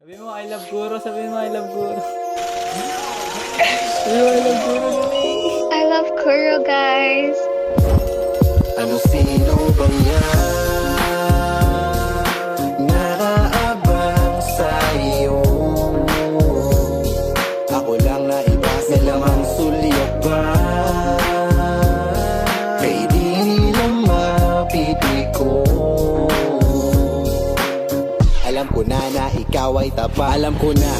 Sabi mo, I love Guro. Sabi mo, I love Guro. Sabi mo, I love Guro. I love Kuro, guys. Ano sino bang yan? Naaabang sa'yo. Ako lang na iba sa lamang sulyap ba? Kay di nila mapili ko. Alam ko na ikaw ay tapa. Alam ko na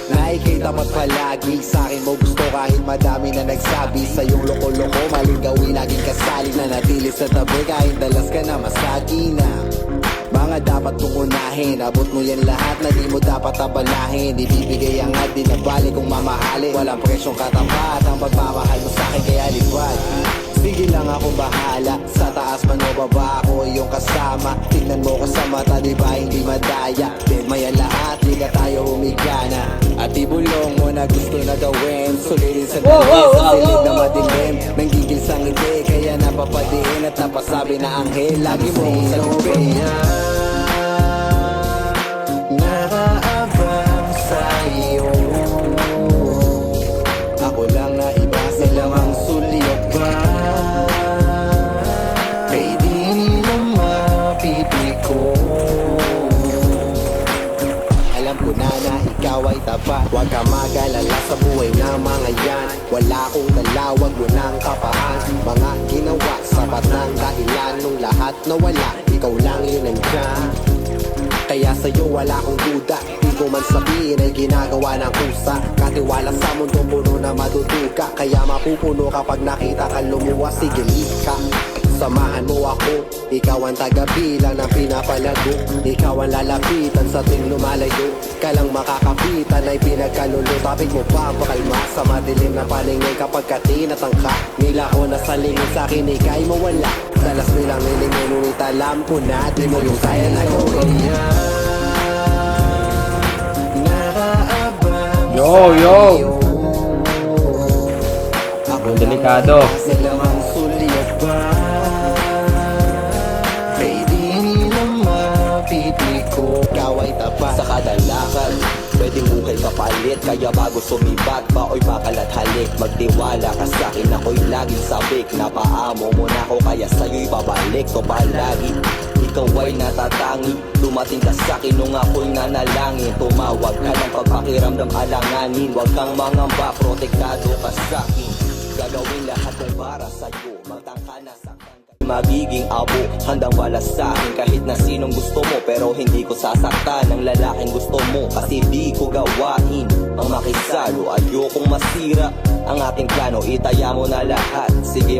na ika'y tapat palagi. Sa'kin mo gusto kahit madami na nagsabi. Sa iyong loko-loko, maling gawin, laging kasali. Nanatili sa tabi kahit dalas ka na masagi na. Mga dapat mong unahin, abot mo yan lahat na di mo dapat abalahin. Ibibigay ang at di na bali kung mamahalin. Walang presyong katapat ang pagmamahal mo sa'kin kaya liwag. Sige lang akong bahala, sa taas man o baba ako iyong kasama. Tingnan mo ko sa mata, di ba hindi madaya? Maya lahat, di ka tayo humigana. At ibulong mo na gusto na gawin. Sulilin sa dalis, sa silid na madilim. Nanggigil sa ngiti, kaya napapadiin at napasabi na anghel. Lagi mo sa lupin. Nakaabang sa'yo. Ako lang na iba sa lamang sulyap ba? Kay di nila mapili ko. Alam ko na ikaw ay tapat. Huwag ka mag-alala sa buhay na mga yan. Wala akong dalawag mo ng kapaan. Mga ginawa, sapat ng dahilan. Nung lahat nawala, ikaw lang yun nandiyan. Kaya sa'yo wala akong duda. Di ko man sabihin ay ginagawa ng kusa. Katiwala sa mundo puno na maduduga. Kaya mapupuno kapag nakita ka lumuwas. Sige lika, samahan mo ako. Ikaw ang tagabilang ng pinapalago. Ikaw ang lalapitan sa tuwing lumalayo. Ka lang makakapitan ay pinagkalulo. Tapig mo pa ang pakalma sa madilim na paningin. Kapag katinatangka nila ko na sa lingin sa'kin ika'y mawala. Dalas nilang nilingin ngunit alam ko na di mo yung kaya na gawin. Yo, yo! Ako Delikado. sa lamang sulyap ba? Kay di nila mapili ko. Ikaw ay tapat sa kadalakan. Pwedeng buhay kapalit. Kaya bago sumibag pa o'y makalat halik. Magtiwala ka sa'kin, ako'y laging sabik. Napaamo mo na ako kaya sa'yo'y babalik. To palagi ikaw ay natatangi. Dumating ka sa'kin nung ako'y nanalangin. Tumawag ka ng pagpakiramdam alanganin. Huwag kang mangamba, protektado ka sa'kin. Gagawin lahat ay para sa'yo. Magtangka na saktan ka. Magiging abo, handang balas sa'kin. Kahit na sinong gusto mo, pero hindi ko sasaktan ang lalaking gusto mo. Kasi di ko gawain ang makisalo. Ayokong masira ang ating plano. Itaya mo na lahat. Sige